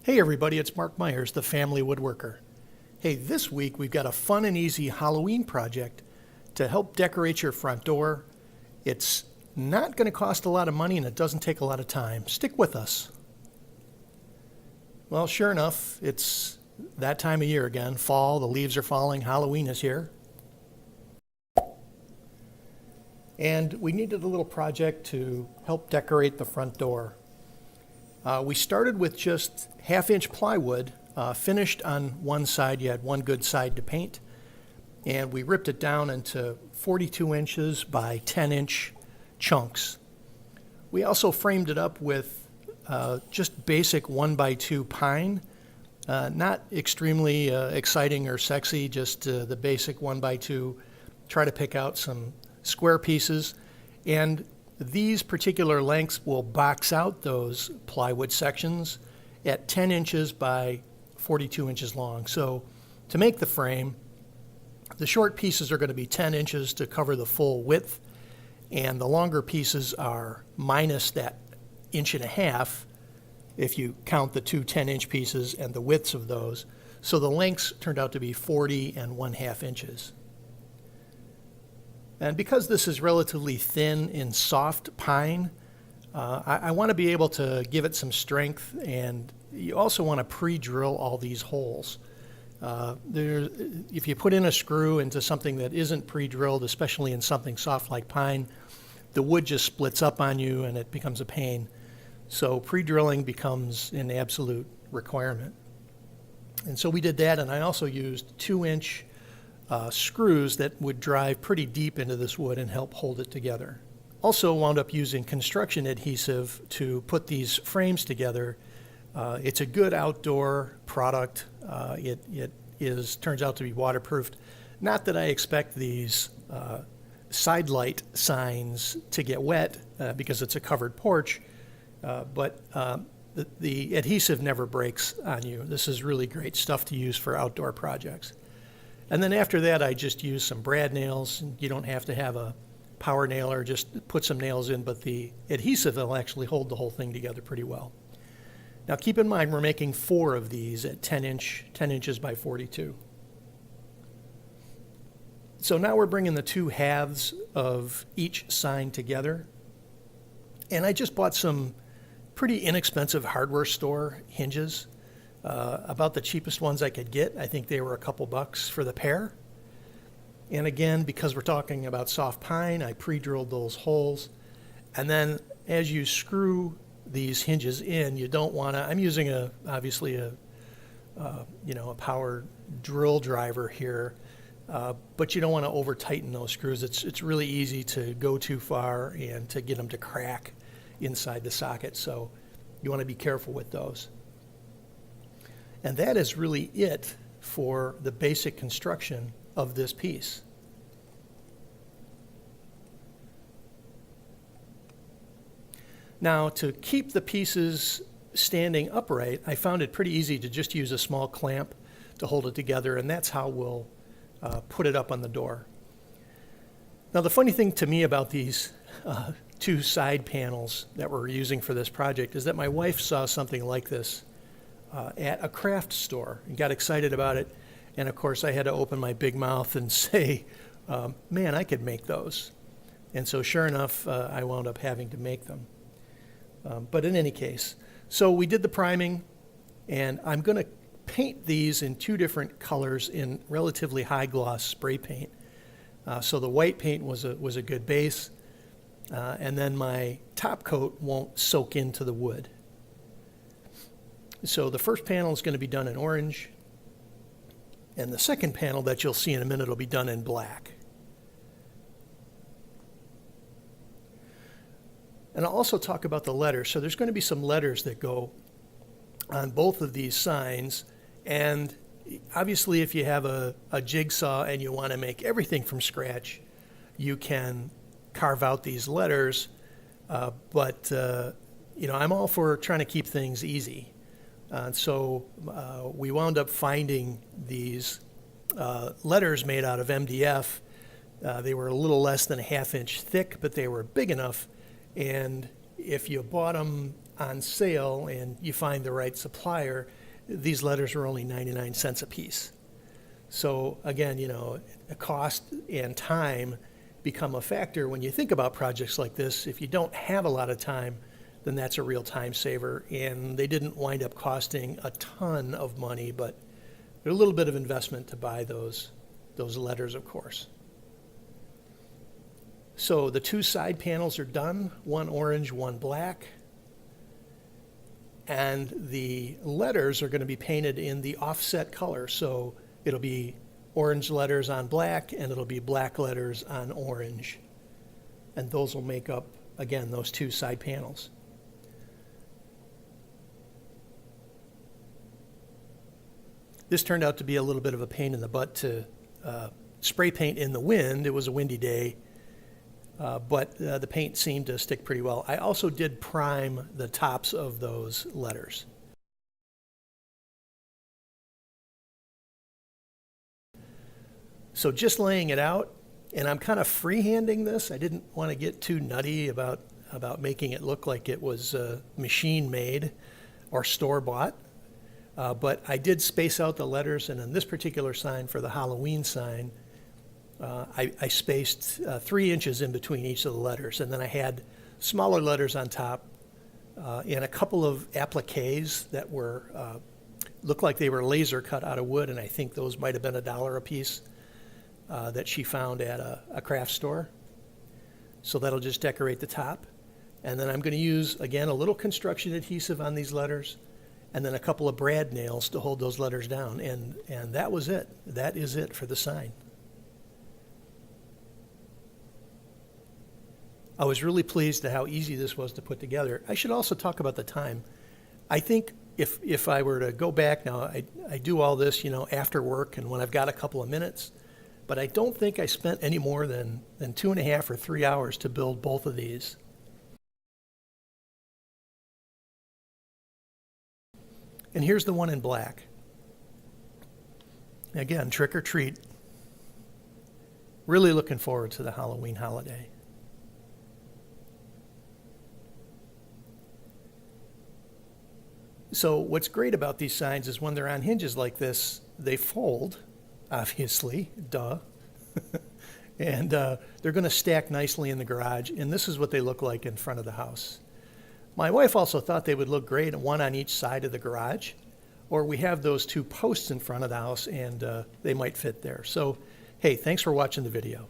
Hey everybody, it's Mark Myers, the Family Woodworker. Hey, this week we've got a fun and easy Halloween project to help decorate your front door. It's not going to cost a lot of money and it doesn't take a lot of time. Stick with us. Well, sure enough, it's that time of year again. Fall, the leaves are falling, Halloween is here. And we needed a little project to help decorate the front door. We started with just half-inch plywood, finished on one side. You had one good side to paint. And we ripped it down into 42 inches by 10-inch chunks. We also framed it up with just basic 1x2 pine. Not extremely exciting or sexy, just the basic 1x2. Try to pick out some square pieces. And these particular lengths will box out those plywood sections at 10 inches by 42 inches long. So to make the frame, the short pieces are going to be 10 inches to cover the full width, and the longer pieces are minus that 1.5 inches if you count the two 10-inch pieces and the widths of those. So the lengths turned out to be 40 and 1/2 inches. And because this is relatively thin and soft pine, I want to be able to give it some strength, and you also want to pre-drill all these holes. If you put in a screw into something that isn't pre-drilled, especially in something soft like pine, the wood just splits up on you and it becomes a pain. So pre-drilling becomes an absolute requirement. And so we did that, and I also used 2-inch screws that would drive pretty deep into this wood and help hold it together. Also wound up using construction adhesive to put these frames together. It's a good outdoor product. It turns out to be waterproofed. Not that I expect these side light signs to get wet because it's a covered porch, but the adhesive never breaks on you. This is really great stuff to use for outdoor projects. And then after that, I just used some brad nails. You don't have to have a power nailer, just put some nails in, but the adhesive will actually hold the whole thing together pretty well. Now keep in mind, we're making 4 of these at 10 inches by 42. So now we're bringing the 2 halves of each sign together. And I just bought some pretty inexpensive hardware store hinges. About the cheapest ones I could get. I think they were a couple bucks for the pair. And again, because we're talking about soft pine, I pre-drilled those holes. And then as you screw these hinges in, you don't want to, I'm using obviously a power drill driver here, but you don't want to over tighten those screws. It's really easy to go too far and to get them to crack inside the socket. So you want to be careful with those. And that is really it for the basic construction of this piece. Now, to keep the pieces standing upright, I found it pretty easy to just use a small clamp to hold it together, and that's how we'll put it up on the door. Now, the funny thing to me about these 2 side panels that we're using for this project is that my wife saw something like this at a craft store and got excited about it. And of course I had to open my big mouth and say, man, I could make those. And so sure enough, I wound up having to make them. But in any case, so we did the priming, and I'm going to paint these in 2 different colors in relatively high gloss spray paint. So the white paint was a good base, and then my top coat won't soak into the wood. So the first panel is going to be done in orange, and the second panel that you'll see in a minute will be done in black. And I'll also talk about the letters. So there's going to be some letters that go on both of these signs, and obviously if you have a jigsaw and you want to make everything from scratch, you can carve out these letters, but I'm all for trying to keep things easy. So we wound up finding these letters made out of MDF. They were a little less than a 1/2 inch thick, but they were big enough. And if you bought them on sale and you find the right supplier, these letters are only 99 cents a piece. So again, you know, cost and time become a factor when you think about projects like this. If you don't have a lot of time, then that's a real time saver. And they didn't wind up costing a ton of money, but they're a little bit of investment to buy those letters, of course. So the two side panels are done, one orange, one black. And the letters are going to be painted in the offset color. So it'll be orange letters on black, and it'll be black letters on orange. And those will make up, again, those two side panels. This turned out to be a little bit of a pain in the butt to spray paint in the wind. It was a windy day, but the paint seemed to stick pretty well. I also did prime the tops of those letters. So just laying it out, and I'm kind of freehanding this. I didn't want to get too nutty about making it look like it was machine made or store bought. But I did space out the letters, and on this particular sign, for the Halloween sign, I spaced 3 inches in between each of the letters, and then I had smaller letters on top and a couple of appliques that were looked like they were laser cut out of wood, and I think those might have been $1 a piece that she found at a craft store. So that'll just decorate the top. And then I'm going to use, again, a little construction adhesive on these letters, and then a couple of brad nails to hold those letters down. And that was it. That is it for the sign. I was really pleased at how easy this was to put together. I should also talk about the time. I think if I were to go back now, I do all this, you know, after work and when I've got a couple of minutes, but I don't think I spent any more than 2.5 or 3 hours to build both of these. And here's the one in black. Again, trick or treat. Really looking forward to the Halloween holiday. So what's great about these signs is when they're on hinges like this, they fold, obviously, duh. And they're going to stack nicely in the garage, and this is what they look like in front of the house. My wife also thought they would look great, one on each side of the garage, or we have those two posts in front of the house, and they might fit there. So, hey, thanks for watching the video.